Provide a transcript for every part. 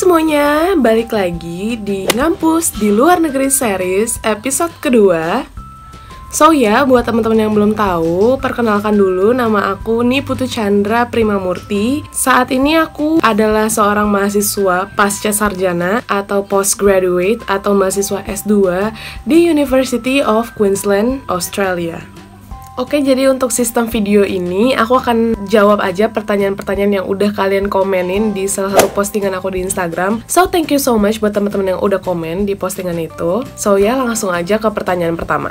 semuanya, balik lagi di Ngampus di Luar Negeri Series episode kedua. So ya, buat teman-teman yang belum tahu, perkenalkan dulu, nama aku Niputu Chandra Primamurti. Saat ini aku adalah seorang mahasiswa pasca sarjana atau postgraduate atau mahasiswa S2 di University of Queensland, Australia. Oke, jadi untuk sistem video ini, aku akan jawab aja pertanyaan-pertanyaan yang udah kalian komenin di salah satu postingan aku di Instagram. So, thank you so much buat teman-teman yang udah komen di postingan itu. So, ya langsung aja ke pertanyaan pertama.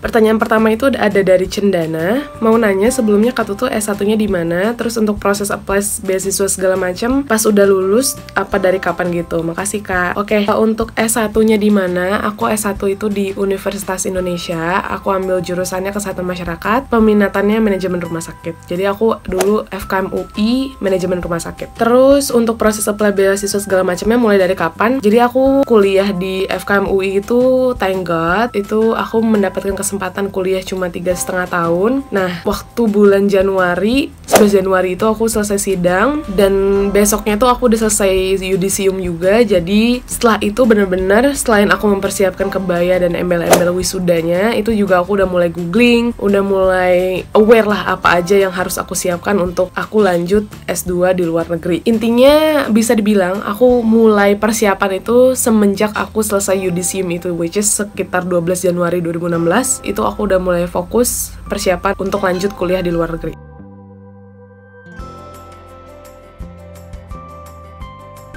Pertanyaan pertama itu ada dari Cendana, mau nanya sebelumnya Kak Tutu S1-nya di mana, terus untuk proses apply beasiswa segala macam pas udah lulus apa dari kapan gitu. Makasih Kak. Oke, untuk S1-nya di mana? Aku S1 itu di Universitas Indonesia. Aku ambil jurusannya Kesehatan Masyarakat, peminatannya manajemen rumah sakit. Jadi aku dulu FKM UI manajemen rumah sakit. Terus untuk proses apply beasiswa segala macamnya mulai dari kapan? Jadi aku kuliah di FKM UI itu thank God, itu aku mendapatkan kesempatan kuliah cuma 3,5 tahun. Nah, waktu bulan Januari, 11 Januari itu aku selesai sidang, dan besoknya tuh aku udah selesai yudisium juga. Jadi setelah itu bener-bener selain aku mempersiapkan kebaya dan embel-embel wisudanya, itu juga aku udah mulai googling, udah mulai aware lah apa aja yang harus aku siapkan untuk aku lanjut S2 di luar negeri. Intinya bisa dibilang aku mulai persiapan itu semenjak aku selesai yudisium itu, which is sekitar 12 Januari 2016. Itu aku udah mulai fokus persiapan untuk lanjut kuliah di luar negeri.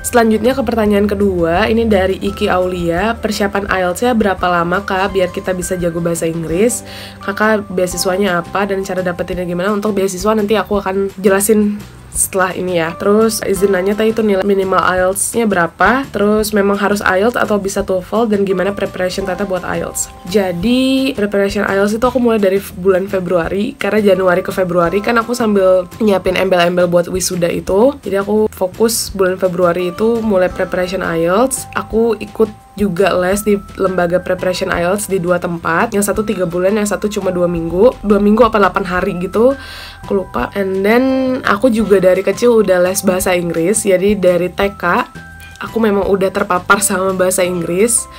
Selanjutnya ke pertanyaan kedua, ini dari Iki Aulia, persiapan IELTS-nya berapa lama Kak biar kita bisa jago bahasa Inggris? Kakak beasiswanya apa dan cara dapetinnya gimana? Untuk beasiswa nanti aku akan jelasin setelah ini ya. Terus izin nanya tadi itu nilai minimal IELTS-nya berapa, terus memang harus IELTS atau bisa TOEFL, dan gimana preparation Tata buat IELTS. Jadi preparation IELTS itu aku mulai dari bulan Februari, karena Januari ke Februari kan aku sambil nyiapin embel-embel buat wisuda itu. Jadi aku fokus bulan Februari itu mulai preparation IELTS. Aku ikut juga les di lembaga preparation IELTS di 2 tempat, yang satu 3 bulan, yang satu cuma 2 minggu 2 minggu apa 8 hari gitu, aku lupa. And then aku juga dari kecil udah les bahasa Inggris, jadi dari TK aku memang udah terpapar sama bahasa Inggris.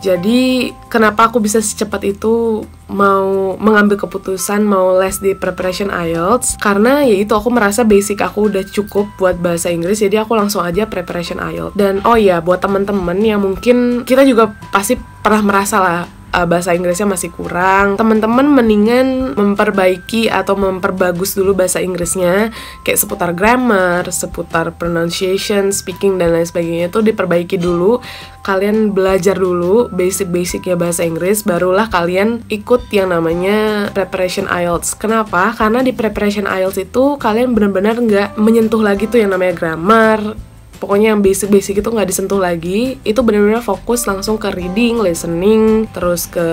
Jadi kenapa aku bisa secepat itu mau mengambil keputusan mau les di preparation IELTS, karena yaitu aku merasa basic aku udah cukup buat bahasa Inggris, jadi aku langsung aja preparation IELTS. Dan oh ya, buat teman-teman yang mungkin kita juga pasti pernah merasa lah bahasa Inggrisnya masih kurang, teman-teman mendingan memperbaiki atau memperbagus dulu bahasa Inggrisnya, kayak seputar grammar, seputar pronunciation, speaking, dan lain sebagainya itu diperbaiki dulu. Kalian belajar dulu basic-basic ya bahasa Inggris, barulah kalian ikut yang namanya preparation IELTS. Kenapa? Karena di preparation IELTS itu kalian benar-benar nggak menyentuh lagi tuh yang namanya grammar. Pokoknya yang basic-basic itu nggak disentuh lagi. Itu benar-benar fokus langsung ke reading, listening, terus ke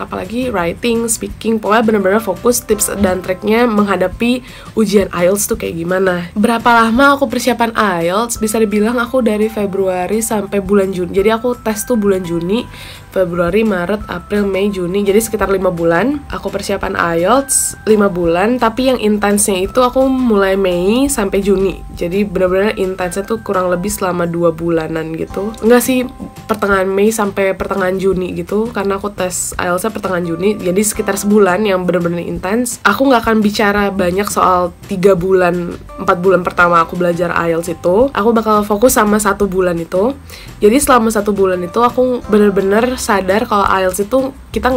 apalagi writing, speaking. Pokoknya benar-benar fokus tips dan triknya menghadapi ujian IELTS tuh kayak gimana. Berapa lama aku persiapan IELTS? Bisa dibilang aku dari Februari sampai bulan Juni. Jadi aku tes tuh bulan Juni, Februari, Maret, April, Mei, Juni. Jadi sekitar 5 bulan aku persiapan IELTS, 5 bulan. Tapi yang intensnya itu aku mulai Mei sampai Juni. Jadi benar-benar intensnya tuh kurang lebih selama 2 bulanan gitu. Enggak sih, pertengahan Mei sampai pertengahan Juni gitu, karena aku tes IELTS pertengahan Juni, jadi sekitar sebulan yang bener-bener intens. Aku nggak akan bicara banyak soal 3 bulan, 4 bulan pertama aku belajar IELTS itu. Aku bakal fokus sama 1 bulan itu. Jadi selama 1 bulan itu aku bener-bener sadar kalau IELTS itu kita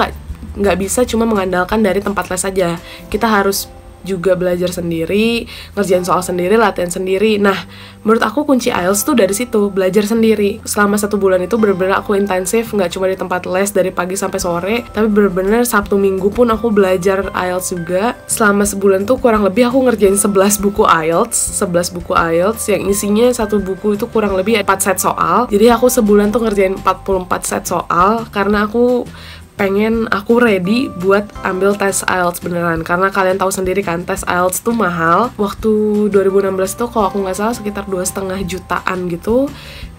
nggak bisa cuma mengandalkan dari tempat les saja. Kita harus juga belajar sendiri, ngerjain soal sendiri, latihan sendiri. Nah, menurut aku kunci IELTS tuh dari situ, belajar sendiri. Selama 1 bulan itu bener-bener aku intensif, nggak cuma di tempat les dari pagi sampai sore, tapi bener-bener Sabtu Minggu pun aku belajar IELTS juga. Selama sebulan tuh kurang lebih aku ngerjain 11 buku IELTS yang isinya satu buku itu kurang lebih 4 set soal. Jadi aku sebulan tuh ngerjain 44 set soal, karena aku pengen aku ready buat ambil tes IELTS beneran. Karena kalian tahu sendiri kan, tes IELTS tuh mahal. Waktu 2016 tuh kalau aku nggak salah sekitar 2,5 jutaan gitu.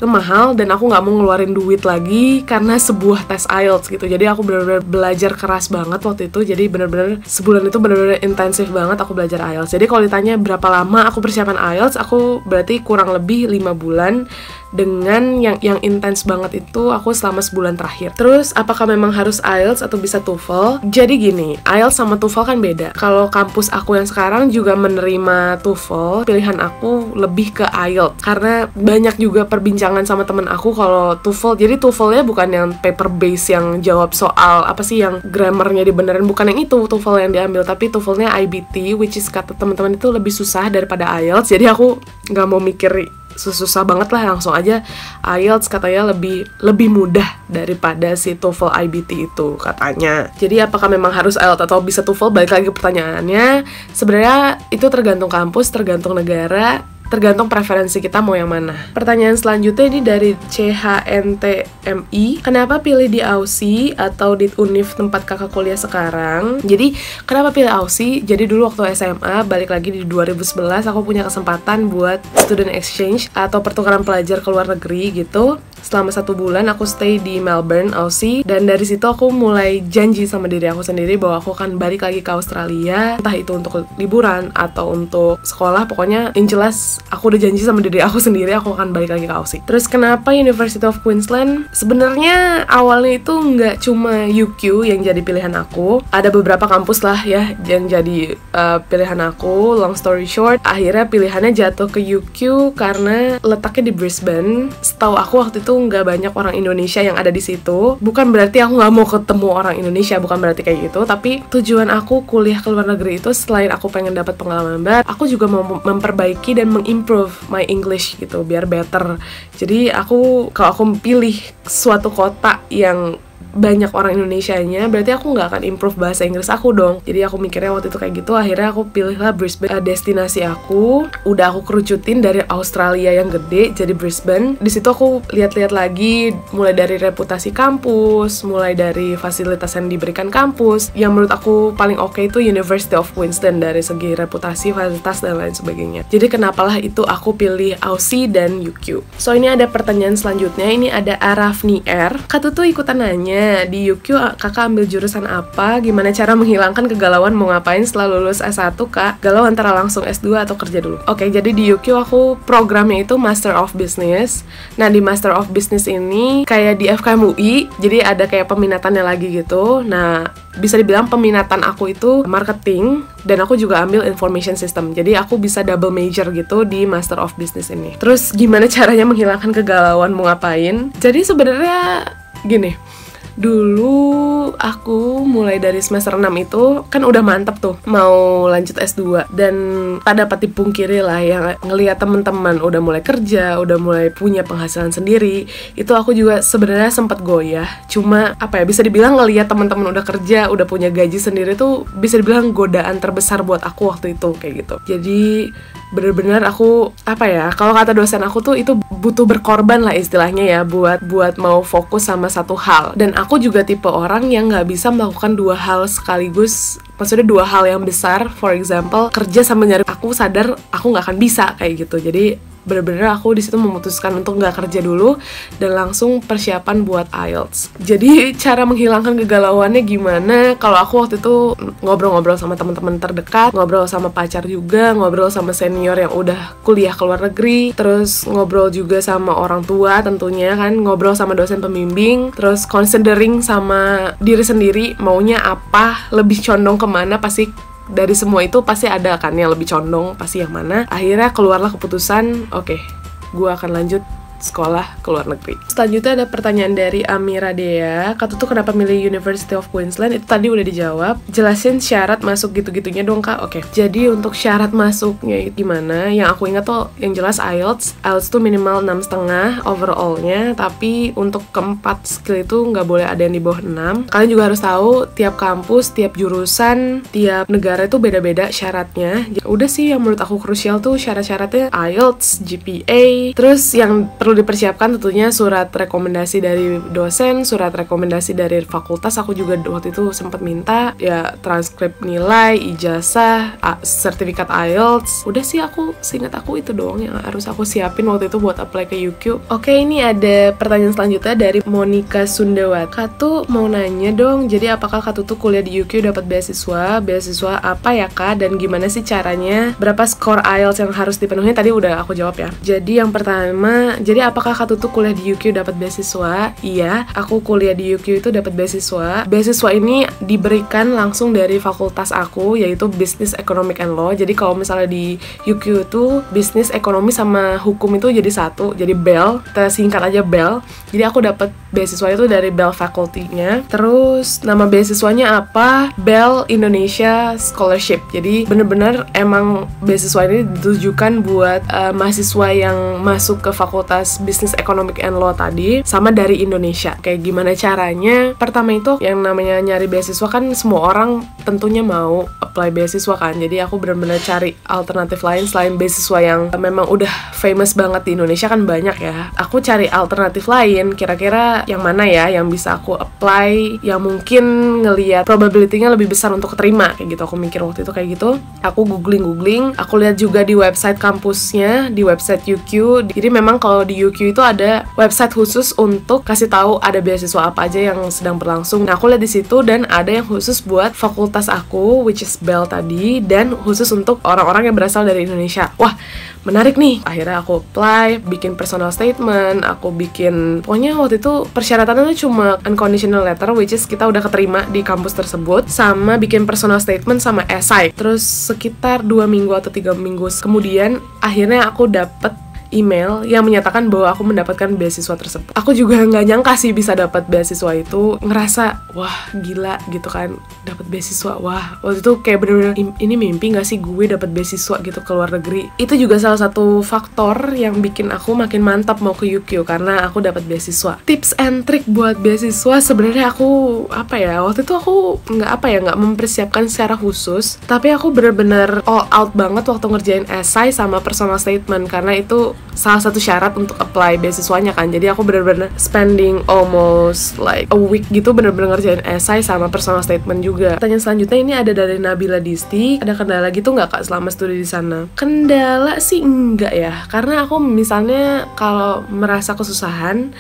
Itu mahal, dan aku nggak mau ngeluarin duit lagi karena sebuah tes IELTS gitu. Jadi aku bener-bener belajar keras banget waktu itu. Jadi bener-bener sebulan itu bener-bener intensif banget aku belajar IELTS. Jadi kalau ditanya berapa lama aku persiapan IELTS, aku berarti kurang lebih 5 bulan. Dengan yang intens banget itu aku selama sebulan terakhir. Terus apakah memang harus IELTS atau bisa TOEFL? Jadi gini, IELTS sama TOEFL kan beda. Kalau kampus aku yang sekarang juga menerima TOEFL, pilihan aku lebih ke IELTS karena banyak juga perbincangan sama temen aku kalau TOEFL. Jadi TOEFL-nya bukan yang paper base yang jawab soal apa sih yang grammarnya dibenerin, bukan yang itu TOEFL yang diambil, tapi TOEFL-nya IBT, which is kata teman-teman itu lebih susah daripada IELTS. Jadi aku nggak mau mikir susah banget lah, langsung aja IELTS katanya lebih mudah daripada si TOEFL IBT itu katanya. Jadi apakah memang harus IELTS atau bisa TOEFL? Balik lagi pertanyaannya, sebenarnya itu tergantung kampus, tergantung negara, tergantung preferensi kita mau yang mana. Pertanyaan selanjutnya ini dari CHNTMI. Kenapa pilih di Aussie atau di Univ tempat kakak kuliah sekarang? Jadi kenapa pilih Aussie? Jadi dulu waktu SMA, balik lagi di 2011, aku punya kesempatan buat student exchange atau pertukaran pelajar ke luar negeri gitu. Selama 1 bulan aku stay di Melbourne, Aussie, dan dari situ aku mulai janji sama diri aku sendiri bahwa aku akan balik lagi ke Australia, entah itu untuk liburan atau untuk sekolah. Pokoknya yang jelas aku udah janji sama diri aku sendiri aku akan balik lagi ke Aussie. Terus kenapa University of Queensland? Sebenarnya awalnya itu nggak cuma UQ yang jadi pilihan aku, ada beberapa kampus lah ya yang jadi pilihan aku. Long story short, akhirnya pilihannya jatuh ke UQ karena letaknya di Brisbane. Setahu aku waktu itu nggak banyak orang Indonesia yang ada di situ. Bukan berarti aku nggak mau ketemu orang Indonesia, bukan berarti kayak gitu. Tapi tujuan aku kuliah ke luar negeri itu selain aku pengen dapat pengalaman baru, aku juga mau memperbaiki dan improve my English gitu biar better. Jadi kalau aku pilih suatu kota yang banyak orang Indonesianya, berarti aku nggak akan improve bahasa Inggris aku dong. Jadi aku mikirnya waktu itu kayak gitu, akhirnya aku pilihlah Brisbane. Destinasi aku udah aku kerucutin dari Australia yang gede jadi Brisbane. Di situ aku lihat-lihat lagi, mulai dari reputasi kampus, mulai dari fasilitas yang diberikan kampus. Yang menurut aku paling oke itu University of Queensland dari segi reputasi, fasilitas dan lain sebagainya. Jadi kenapalah itu aku pilih Aussie dan UQ. So ini ada pertanyaan selanjutnya, ini ada Arafni R. Kak Tutu ikutan nanya, di UQ kakak ambil jurusan apa? Gimana cara menghilangkan kegalauan mau ngapain setelah lulus S1 kak? Galau antara langsung S2 atau kerja dulu? Oke, jadi di UQ aku programnya itu Master of Business. Nah di Master of Business ini kayak di FKM UI, jadi ada kayak peminatannya lagi gitu. Nah bisa dibilang peminatan aku itu marketing, dan aku juga ambil information system. Jadi aku bisa double major gitu di Master of Business ini. Terus gimana caranya menghilangkan kegalauan mau ngapain? Jadi sebenarnya gini, dulu aku mulai dari semester 6 itu kan udah mantep tuh mau lanjut S2, dan tak dapat dipungkiri lah yang ngelihat teman-teman udah mulai kerja, udah mulai punya penghasilan sendiri, itu aku juga sebenarnya sempat goyah. Cuma apa ya, bisa dibilang ngelihat teman-teman udah kerja, udah punya gaji sendiri tuh bisa dibilang godaan terbesar buat aku waktu itu kayak gitu. Jadi bener-bener aku apa ya, kalau kata dosen aku tuh itu butuh berkorban lah istilahnya ya buat mau fokus sama satu hal. Dan aku juga tipe orang yang nggak bisa melakukan 2 hal sekaligus. Maksudnya 2 hal yang besar, for example kerja sama nyari, aku sadar aku nggak akan bisa kayak gitu. Jadi bener-bener aku di situ memutuskan untuk nggak kerja dulu dan langsung persiapan buat IELTS. Jadi cara menghilangkan kegalauannya gimana? Kalau aku waktu itu ngobrol-ngobrol sama teman-teman terdekat, ngobrol sama pacar juga, ngobrol sama senior yang udah kuliah ke luar negeri, terus ngobrol juga sama orang tua tentunya kan, ngobrol sama dosen pembimbing, terus considering sama diri sendiri maunya apa, lebih condong kemana. Pasti dari semua itu pasti ada kan yang lebih condong, pasti yang mana. Akhirnya keluarlah keputusan, oke, gue akan lanjut sekolah ke luar negeri. Selanjutnya ada pertanyaan dari Amira Dea. Kak Tutu kenapa milih University of Queensland? Itu tadi udah dijawab. Jelasin syarat masuk gitu-gitunya dong kak. Oke. Jadi untuk syarat masuknya itu gimana? Yang aku ingat tuh yang jelas IELTS. IELTS tuh minimal 6,5 overallnya. Tapi untuk keempat skill itu nggak boleh ada yang di bawah 6. Kalian juga harus tahu tiap kampus, tiap jurusan, tiap negara itu beda-beda syaratnya. Udah sih yang menurut aku krusial tuh syarat-syaratnya IELTS, GPA. Terus yang perlu perlu dipersiapkan tentunya surat rekomendasi dari dosen, surat rekomendasi dari fakultas. Aku juga waktu itu sempat minta ya transkrip nilai, ijazah, sertifikat IELTS. Udah sih, aku seingat aku itu doang yang harus aku siapin waktu itu buat apply ke UQ. Oke, ini ada pertanyaan selanjutnya dari Monica Sundawat. Kak tuh mau nanya dong, jadi apakah Kak tuh kuliah di UQ dapat beasiswa? Beasiswa apa ya Kak? Dan gimana sih caranya? Berapa skor IELTS yang harus dipenuhi? Tadi udah aku jawab ya. Jadi yang pertama, jadi apakah Kak tuh kuliah di UQ dapat beasiswa? Iya, aku kuliah di UQ itu dapat beasiswa. Beasiswa ini diberikan langsung dari fakultas aku, yaitu Business Economic and Law. Jadi kalau misalnya di UQ itu bisnis, ekonomi sama hukum itu jadi satu, jadi BEL, kita singkat aja BEL. Jadi aku dapat beasiswa itu dari BEL faculty-nya. Terus nama beasiswanya apa? BEL Indonesia Scholarship. Jadi bener-bener emang beasiswa ini ditujukan buat mahasiswa yang masuk ke fakultas Business Economic and Law tadi, sama dari Indonesia. Kayak gimana caranya? Pertama itu yang namanya nyari beasiswa kan semua orang tentunya mau apply beasiswa kan. Jadi aku bener-bener cari alternatif lain selain beasiswa yang memang udah famous banget di Indonesia kan banyak ya. Aku cari alternatif lain, kira-kira yang mana ya yang bisa aku apply, yang mungkin ngelihat probability-nya lebih besar untuk keterima kayak gitu. Aku mikir waktu itu kayak gitu. Aku googling, aku lihat juga di website kampusnya, di website UQ. Jadi memang kalau di UQ itu ada website khusus untuk kasih tahu ada beasiswa apa aja yang sedang berlangsung. Nah, aku lihat di situ dan ada yang khusus buat fakultas aku, which is BEL tadi, dan khusus untuk orang-orang yang berasal dari Indonesia. Wah, menarik nih. Akhirnya aku apply, bikin personal statement, aku bikin, pokoknya waktu itu persyaratannya cuma unconditional letter, which is kita udah keterima di kampus tersebut, sama bikin personal statement sama essay. Terus sekitar 2 minggu atau 3 minggu kemudian, akhirnya aku dapet email yang menyatakan bahwa aku mendapatkan beasiswa tersebut. Aku juga nggak nyangka sih bisa dapat beasiswa itu, ngerasa wah gila gitu kan, dapat beasiswa. Wah, waktu itu kayak bener-bener ini mimpi nggak sih gue dapat beasiswa gitu ke luar negeri. Itu juga salah satu faktor yang bikin aku makin mantap mau ke UQ karena aku dapat beasiswa. Tips and trick buat beasiswa sebenarnya aku waktu itu aku nggak mempersiapkan secara khusus, tapi aku bener-bener all out banget waktu ngerjain essay sama personal statement karena itu salah satu syarat untuk apply beasiswanya kan. Jadi aku bener-bener spending almost like a week gitu bener-bener ngerjain essay sama personal statement juga. Pertanyaan selanjutnya ini ada dari Nabila Disti. Ada kendala gitu nggak Kak selama studi di sana? Kendala sih enggak ya, karena aku misalnya kalau merasa kesusahan,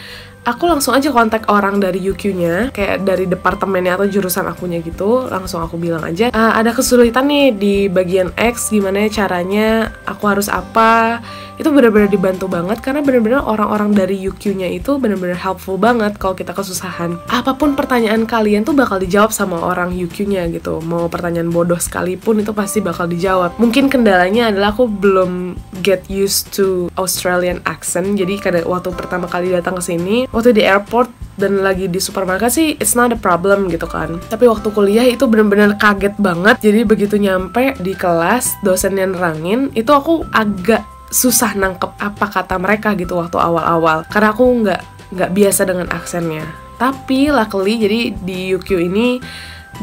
aku langsung aja kontak orang dari UQ-nya, kayak dari departemennya atau jurusan akunya gitu. Langsung aku bilang aja, ada kesulitan nih di bagian X, gimana ya caranya, aku harus apa. Itu benar-benar dibantu banget, karena benar-benar orang-orang dari UQ-nya itu benar-benar helpful banget kalau kita kesusahan. Apapun pertanyaan kalian tuh bakal dijawab sama orang UQ-nya gitu. Mau pertanyaan bodoh sekalipun itu pasti bakal dijawab. Mungkin kendalanya adalah aku belum get used to Australian accent. Jadi waktu pertama kali datang ke sini, waktu di airport dan lagi di supermarket sih it's not a problem gitu kan. Tapi waktu kuliah itu bener-bener kaget banget. Jadi begitu nyampe di kelas, dosennya nerangin, itu aku agak susah nangkep apa kata mereka gitu waktu awal-awal. Karena aku nggak biasa dengan aksennya. Tapi luckily jadi di UQ ini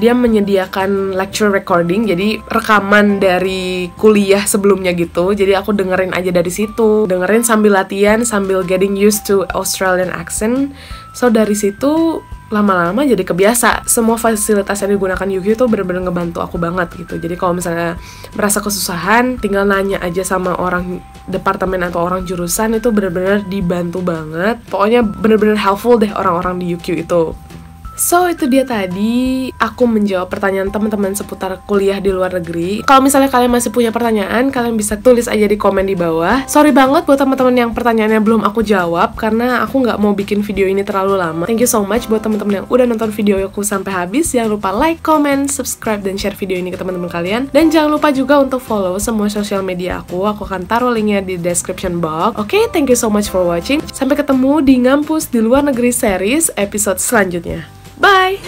dia menyediakan lecture recording, jadi rekaman dari kuliah sebelumnya gitu. Jadi aku dengerin aja dari situ, dengerin sambil latihan, sambil getting used to Australian accent. So dari situ lama-lama jadi kebiasa. Semua fasilitas yang digunakan UQ itu bener-bener ngebantu aku banget gitu. Jadi kalau misalnya merasa kesusahan, tinggal nanya aja sama orang departemen atau orang jurusan, itu bener-bener dibantu banget. Pokoknya bener-bener helpful deh orang-orang di UQ itu. So, itu dia tadi aku menjawab pertanyaan teman-teman seputar kuliah di luar negeri. Kalau misalnya kalian masih punya pertanyaan, kalian bisa tulis aja di komen di bawah. Sorry banget buat teman-teman yang pertanyaannya belum aku jawab, karena aku nggak mau bikin video ini terlalu lama. Thank you so much buat teman-teman yang udah nonton video aku sampai habis. Jangan lupa like, comment, subscribe, dan share video ini ke teman-teman kalian. Dan jangan lupa juga untuk follow semua sosial media aku. Aku akan taruh linknya di description box. Oke, thank you so much for watching. Sampai ketemu di Ngampus di Luar Negeri series episode selanjutnya. Bye!